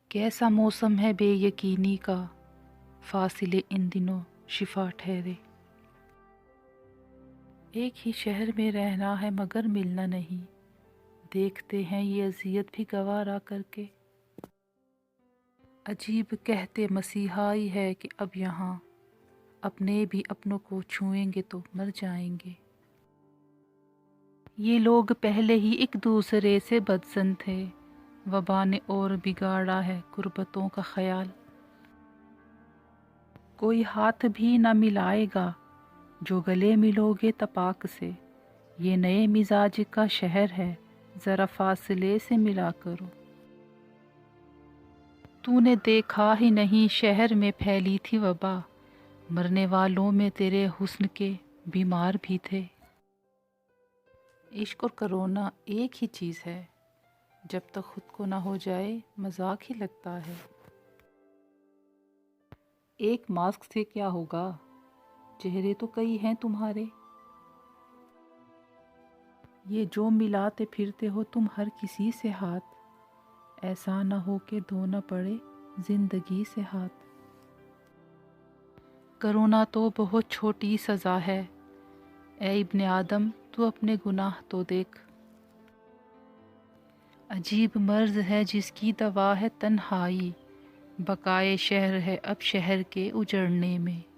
کیسا موسم ہے بے یقینی کا، فاصلے ان دنوں شفا ٹھہرے۔ ایک ہی شہر میں رہنا ہے مگر ملنا نہیں، دیکھتے ہیں یہ اذیت بھی گوارا کر کے۔ عجیب کہتے مسیحائی ہے کہ اب یہاں اپنے بھی اپنوں کو چھوئیں گے تو مر جائیں گے۔ یہ لوگ پہلے ہی ایک دوسرے سے بدظن تھے، وبا نے اور بگاڑا ہے غربتوں کا خیال۔ کوئی ہاتھ بھی نہ ملائے گا جو گلے ملو گے تپاک سے، یہ نئے مزاج کا شہر ہے ذرا فاصلے سے ملا کرو۔ تو نے دیکھا ہی نہیں شہر میں پھیلی تھی وبا، مرنے والوں میں تیرے حسن کے بیمار بھی تھے۔ عشق اور کرونا ایک ہی چیز ہے، جب تک خود کو نہ ہو جائے مذاق ہی لگتا ہے۔ ایک ماسک سے کیا ہوگا، چہرے تو کئی ہیں تمہارے۔ یہ جو ملاتے پھرتے ہو تم ہر کسی سے ہاتھ، ایسا نہ ہو کہ دھونا پڑے زندگی سے ہاتھ۔ کرونا تو بہت چھوٹی سزا ہے، اے ابن آدم تو اپنے گناہ تو دیکھ۔ عجیب مرض ہے جس کی دوا ہے تنہائی، بقائے شہر ہے اب شہر کے اجڑنے میں۔